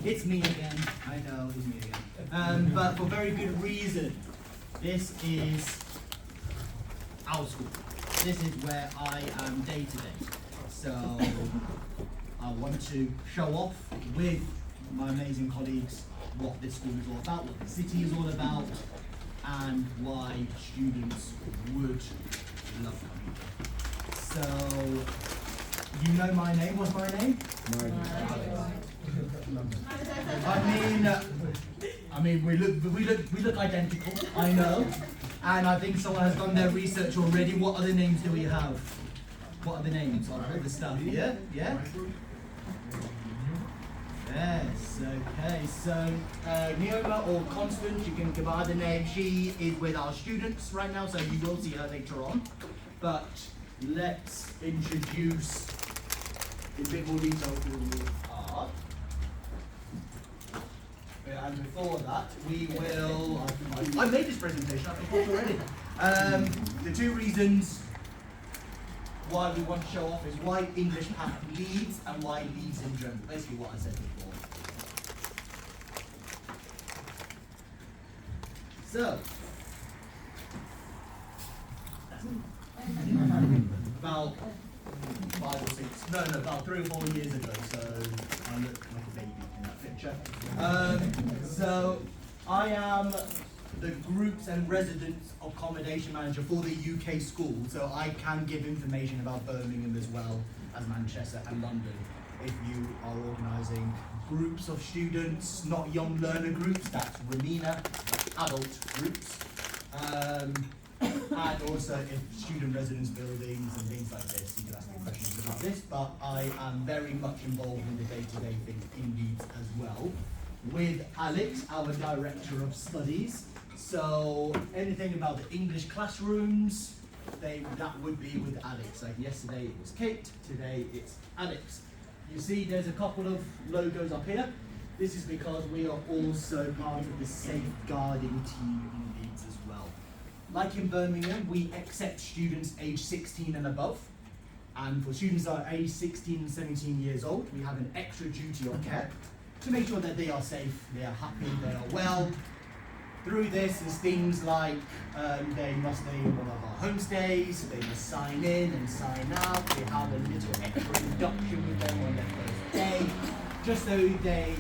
It's me again. I know, it's me again. But for very good reason. This is our school. This is where I am day to day. So I want to show off with my amazing colleagues what this school is all about, what the city is all about, and why students would love coming here. So, you know my name. What's my name? I mean, we look identical. I know, and I think someone has done their research already. What other names do we have? What are the names of all the stuff? Yeah, yeah. Yes. Okay. So, Neoma or Constance, you can give her other name. She is with our students right now, so you will see her later on. But let's introduce in a bit more detail who we are. And before that, we will. I made this presentation, I forgot already. The two reasons why we want to show off is why English Path leads and why leads in German. Basically, what I said before. So, about 5 or 6, no, about 3 or 4 years ago, so I look like a baby in that picture. So I am the groups and residence accommodation manager for the UK school, so I can give information about Birmingham as well as Manchester and London. If you are organising groups of students, not young learner groups, that's Ramina, adult groups. And also if student residence buildings and things like this, you can ask me questions about this, but I am very much involved in the day-to-day things in Leeds as well, with Alex, our Director of Studies. So anything about the English classrooms, that would be with Alex. Like yesterday it was Kate, today it's Alex. You see there's a couple of logos up here. This is because we are also part of the safeguarding team in Leeds as well. Like in Birmingham, we accept students aged 16 and above. And for students that are aged 16 and 17 years old, we have an extra duty of care to make sure that they are safe, they are happy, they are well. Through this is things like they must stay in one of our homestays, they must sign in and sign out, they have a little extra induction with them on their first day, just so they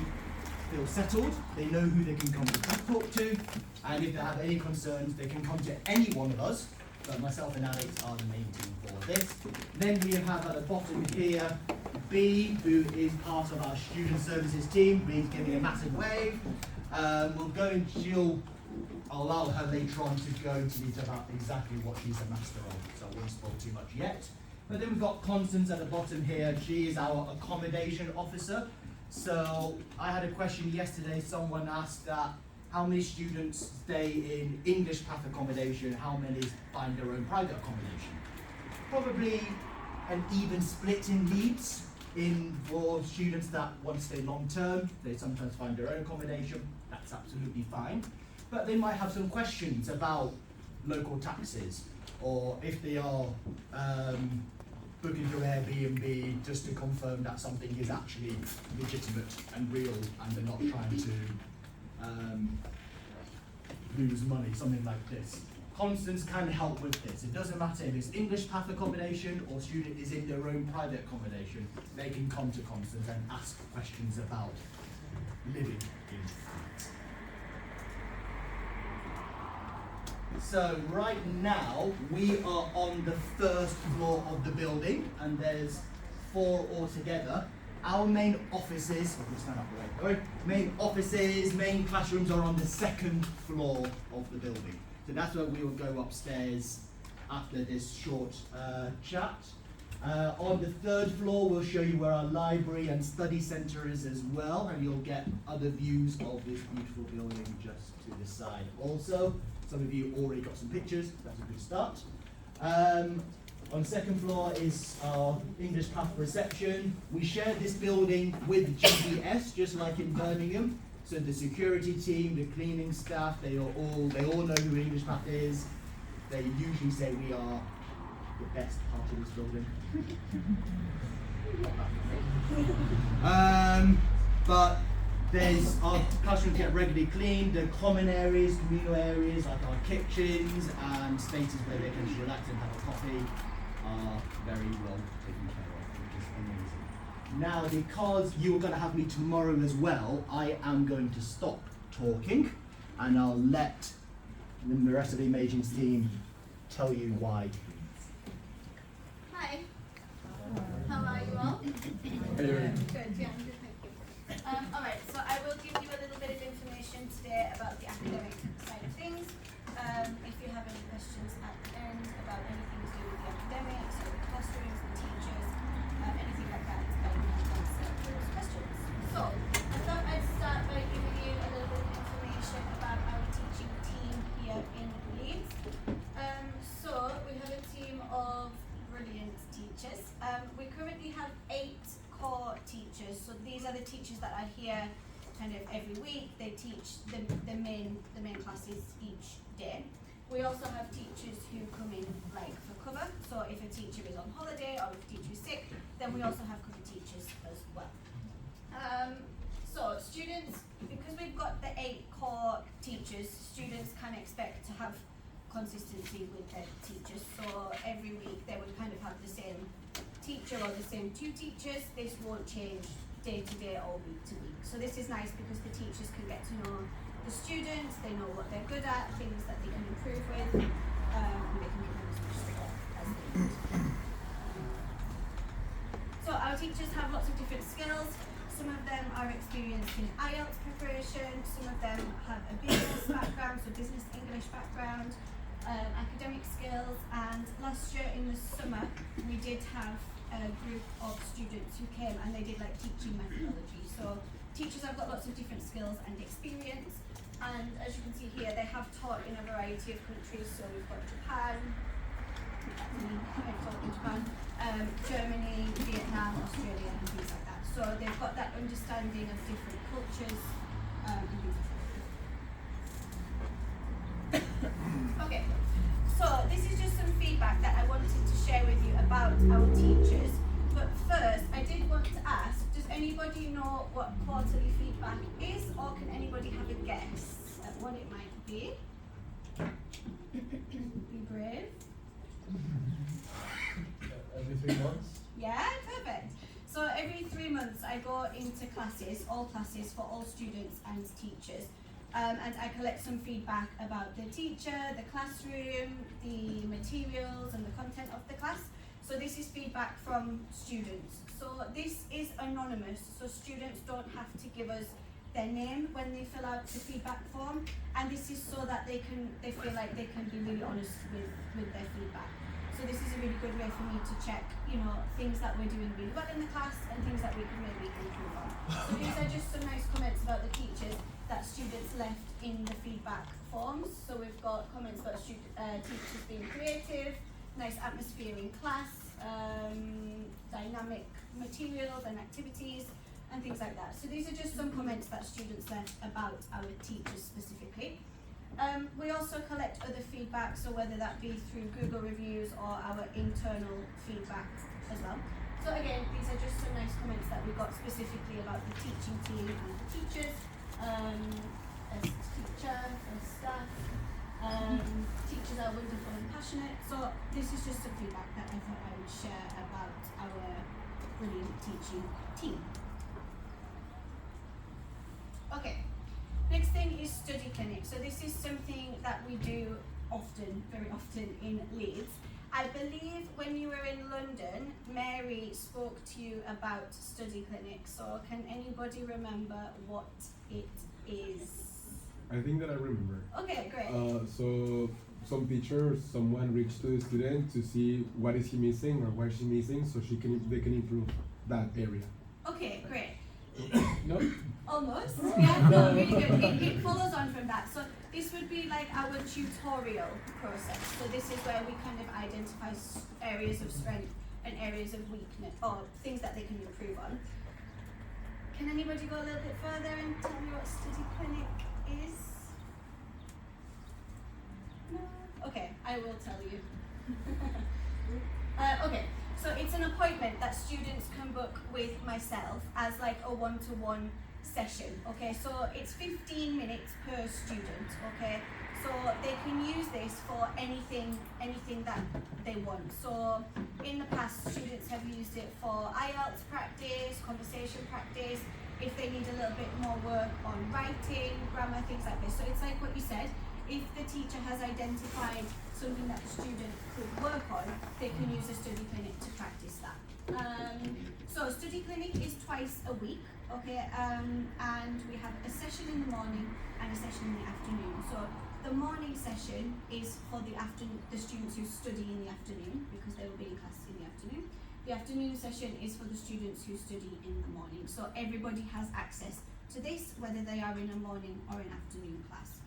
feel settled, they know who they can come to talk to, and if they have any concerns, they can come to any one of us, but myself and Alex are the main team for this. Then we have at the bottom here, B, who is part of our student services team. B's giving a massive wave. We'll go and I'll allow her later on to go into detail about exactly what she's a master of, so I won't spoil too much yet. But then we've got Constance at the bottom here. She is our accommodation officer. So I had a question yesterday, someone asked that how many students stay in English Path accommodation, how many find their own private accommodation? Probably an even split in Leeds. For students that want to stay long term, they sometimes find their own accommodation, that's absolutely fine. But they might have some questions about local taxes, or if they are booking through Airbnb, just to confirm that something is actually legitimate and real and they're not trying to lose money, something like this. Constance can help with this. It doesn't matter if it's English Path accommodation or student is in their own private accommodation, they can come to Constance and ask questions about living in flats. So right now we are on the first floor of the building and there's 4 altogether. Our main offices, main offices, main classrooms are on the 2nd floor of the building. So that's where we will go upstairs after this short chat. On the 3rd floor, we'll show you where our library and study centre is as well, and you'll get other views of this beautiful building just to the side. Also, some of you already got some pictures, that's a good start. On the 2nd floor is our English Path reception. We share this building with GBS, just like in Birmingham. So the security team, the cleaning staff, they all know who English Path is. They usually say we are the best part of this building. But There's our classrooms get regularly cleaned, the common areas, communal areas like our kitchens and spaces where they can just relax and have a coffee are very well taken care of, which is amazing. Now, because you're going to have me tomorrow as well, I am going to stop talking and I'll let the rest of the Imaging's team tell you why. Hi. How are you all? Good, yeah, I'm good, thank you. Alright, so I will give you a little bit of information today about the academic side of things. If you have any questions at the end about anything to do with the academics or the classrooms, the teachers, anything like that, I can answer those questions. So, I thought I'd start by giving you a little bit of information about our teaching team here in Leeds. So, we have a team of brilliant teachers. We currently have 8 core teachers, so these are the teachers that are here kind of every week. They teach the main classes each day. We also have teachers who come in like for cover, so if a teacher is on holiday or if a teacher is sick, then we also have cover teachers as well. So students, because we've got the 8 core teachers, students can expect to have consistency with their teachers, so every week they would kind of have the same teacher or the same 2 teachers. This won't change day to day or week to week. So this is nice because the teachers can get to know the students, they know what they're good at, things that they can improve with, and they can give them as much support as they need. So our teachers have lots of different skills. Some of them are experienced in IELTS preparation, some of them have a business background, so business English background, academic skills, and last year in the summer we did have a group of students who came and they did like teaching methodology. So teachers have got lots of different skills and experience, and as you can see here they have taught in a variety of countries. So we've got Japan, I've taught in Japan, Germany, Vietnam, Australia and things like that. So they've got that understanding of different cultures and things like that. Okay, so this is just some feedback that I wanted to share with you about our teachers. But first, I did want to ask, does anybody know what quarterly feedback is, or can anybody have a guess at what it might be? Be brave. Every 3 months? Yeah, perfect. So every 3 months I go into classes, all classes for all students and teachers. And I collect some feedback about the teacher, the classroom, the materials and the content of the class. So this is feedback from students. So this is anonymous, so students don't have to give us their name when they fill out the feedback form. And this is so that they feel like they can be really honest with their feedback. So this is a really good way for me to check, things that we're doing really well in the class and things that we can maybe improve on. So these are just some nice comments about the teachers that students left in the feedback forms. So we've got comments about teachers being creative, nice atmosphere in class, dynamic materials and activities, and things like that. So these are just some comments that students left about our teachers specifically. We also collect other feedback, so whether that be through Google reviews or our internal feedback as well. So again, these are just some nice comments that we got specifically about the teaching team and the teachers, as teacher, as staff. Teachers are wonderful and passionate. So this is just some feedback that I thought I would share about our brilliant teaching team. Okay. Next thing is study clinic. So this is something that we do often, very often in Leeds. I believe when you were in London, Mary spoke to you about study clinic. So can anybody remember what it is? I think that I remember. Okay, great. So some teacher or someone reached to the student to see what is he missing or what she missing, so they can improve that area. Okay, great. No? Almost. Yeah, no, really good. It follows on from that. So this would be like our tutorial process. So this is where we kind of identify areas of strength and areas of weakness, or things that they can improve on. Can anybody go a little bit further and tell me what study clinic is? No? Okay, I will tell you. Okay. So it's an appointment that students can book with myself as like a one-to-one session, okay? So it's 15 minutes per student, okay? So they can use this for anything that they want. So in the past, students have used it for IELTS practice, conversation practice, if they need a little bit more work on writing, grammar, things like this. So it's like what you said, if the teacher has identified something that the student could work on, they can use a study clinic to practice that. So study clinic is twice a week, okay, and we have a session in the morning and a session in the afternoon. So the morning session is for the students who study in the afternoon, because they will be in class in the afternoon. The afternoon session is for the students who study in the morning. So everybody has access to this, whether they are in a morning or an afternoon class.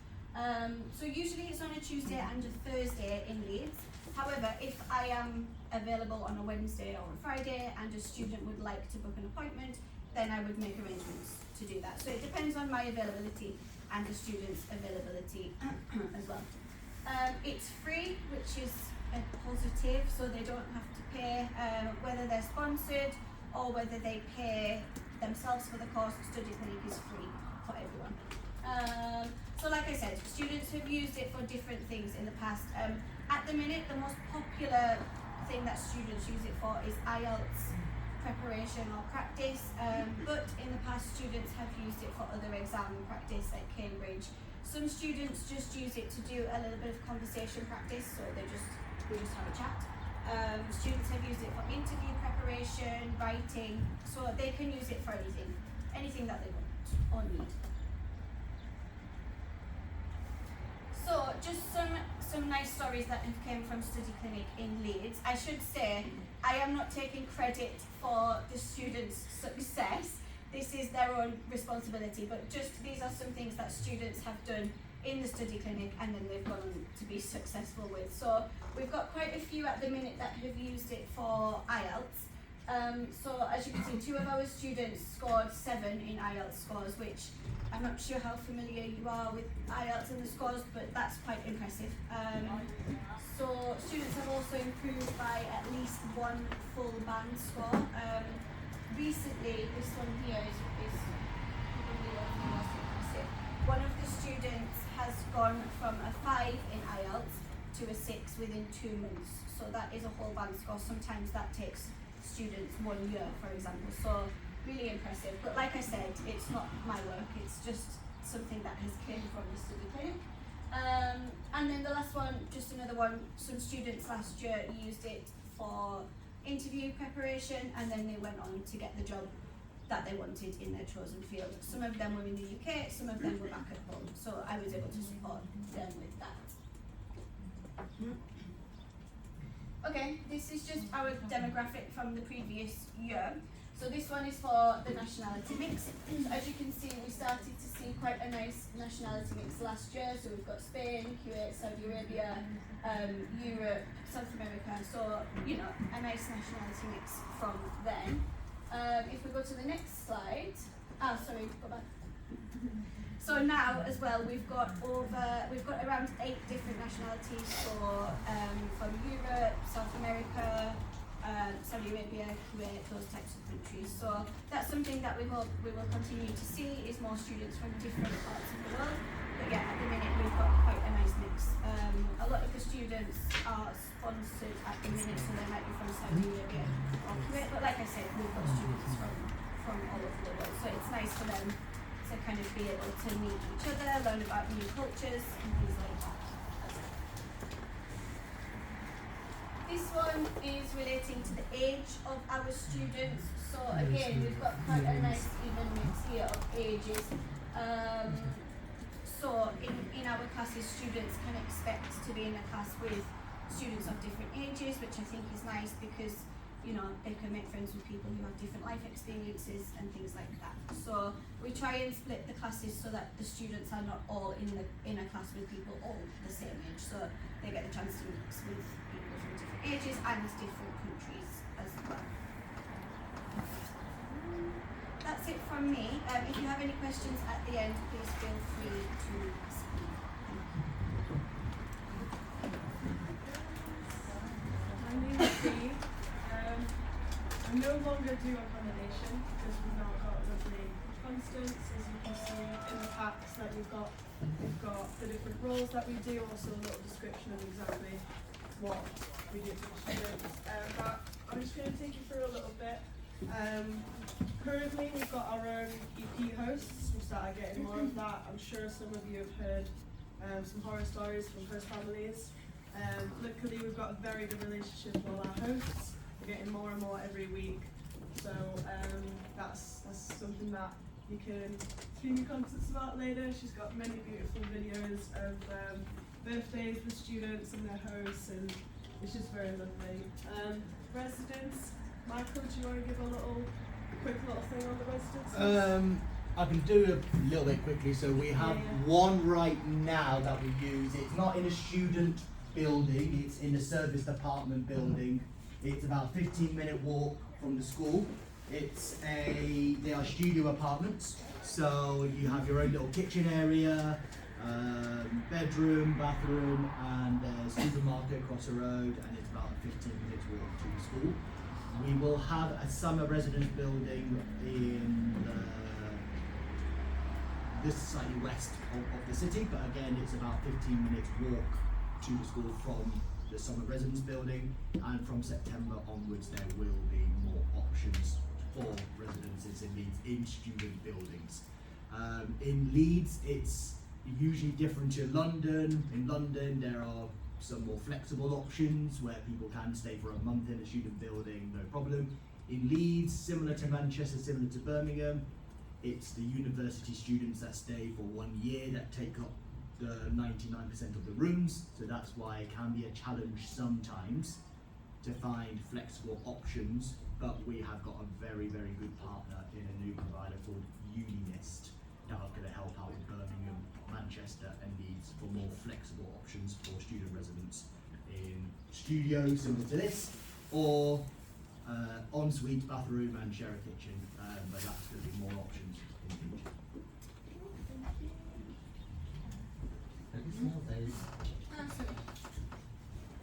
So usually it's on a Tuesday and a Thursday in Leeds. However, if I am available on a Wednesday or a Friday and a student would like to book an appointment, then I would make arrangements to do that. So it depends on my availability and the student's availability as well. It's free, which is a positive, so they don't have to pay, whether they're sponsored or whether they pay themselves for the course. Study clinic is free for everyone. So like I said, students have used it for different things in the past. At the minute, the most popular thing that students use it for is IELTS preparation or practice, but in the past students have used it for other exam practice at Cambridge. Some students just use it to do a little bit of conversation practice, so we just have a chat. Students have used it for interview preparation, writing, so they can use it for anything that they want or need. So just some nice stories that have came from Study Clinic in Leeds. I should say I am not taking credit for the students' success. This is their own responsibility, but just these are some things that students have done in the Study Clinic and then they've gone on to be successful with. So we've got quite a few at the minute that have used it for IELTS. So as you can see, 2 of our students scored 7 in IELTS scores, which I'm not sure how familiar you are with IELTS and the scores, but that's quite impressive. So students have also improved by at least 1 full band score. Recently, this one here is probably one of the most impressive. One of the students has gone from a 5 in IELTS to a 6 within 2 months. So that is a whole band score. Sometimes that takes students 1 year, for example. So really impressive. But like I said, it's not my work. It's just something that has came from the Study Clinic. And then the last one, just another one, some students last year used it for interview preparation, and then they went on to get the job that they wanted in their chosen field. Some of them were in the UK, some of them were back at home, so I was able to support them with that. Okay, this is just our demographic from the previous year. So this one is for the nationality mix. So as you can see, we started to see quite a nice nationality mix last year. So we've got Spain, Kuwait, Saudi Arabia, Europe, South America. So, you know, a nice nationality mix from then. If we go to the next slide. Sorry, go back. So now as well, we've got around 8 different nationalities from Europe, South America, Saudi Arabia, Kuwait, those types of countries. So that's something that we hope we will continue to see, is more students from different parts of the world. But yeah, at the minute we've got quite a nice mix. A lot of the students are sponsored at the minute, so they might be from Saudi Arabia or Kuwait. But like I said, we've got students from all over the world. So it's nice for them to kind of be able to meet each other, learn about new cultures and things like that. This one is relating to the age of our students. So again, we've got quite a nice even mix here of ages. So in our classes, students can expect to be in a class with students of different ages, which I think is nice because, you know, they can make friends with people who have different life experiences and things like that. So we try and split the classes so that the students are not all in a class with people all the same age. So they get the chance to mix with people from different ages and different countries as well. That's it from me. If you have any questions at the end, please feel free to ask me. My name is Steve. I no longer do accommodation because we've now got a lovely residents, as you can see in the packs that we've got the different roles that we do, also a little description of exactly what we do for the students. But I'm just going to take you through a little bit. Currently we've got our own EP hosts. We started getting more of that. I'm sure some of you have heard some horror stories from host families. Luckily we've got a very good relationship with all our hosts. We're getting more and more every week. So that's something that you can stream your concerts about later. She's got many beautiful videos of birthdays with students and their hosts, and it's just very lovely. Residents, Michael, do you want to give a quick little thing on the residents? I can do a little bit quickly. So we have one right now that we use. It's not in a student building, it's in the service department building. It's about a 15-minute walk from the school. They are studio apartments, so you have your own little kitchen area, bedroom, bathroom, and a supermarket across the road, and it's about a 15-minute walk to the school. We will have a summer residence building in this slightly west of the city, but again it's about 15 minutes walk to the school from the summer residence building, and from September onwards there will be more options for residences in Leeds in student buildings. In Leeds it's usually different to London. In London there are some more flexible options where people can stay for a month in a student building, no problem. In Leeds, similar to Manchester, similar to Birmingham, it's the university students that stay for 1 year that take up the 99% of the rooms, so that's why it can be a challenge sometimes to find flexible options, but we have got a very, very good partner in a new provider called Unionist that are going to help out in Birmingham, Manchester and Leeds for more flexible options for student residents in studios similar to this, or ensuite bathroom and share a kitchen, but that's going to be more options in the future.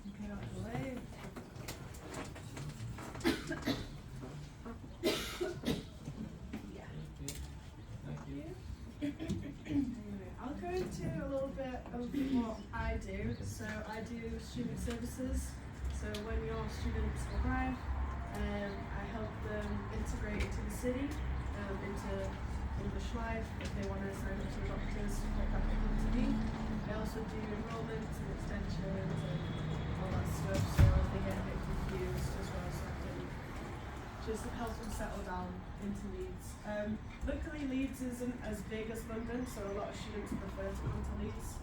Okay, out of the way. Anyway, I'll go into a little bit of what I do. So I do student services. So when your students arrive, I help them integrate into the city, into English life. If they want to sign up to the doctors, like that, they come to me. I also do enrollments and extensions and all that stuff, so if they get a bit confused as well, so I can just help them settle down into Leeds. Luckily Leeds isn't as big as London, so a lot of students prefer to come to Leeds.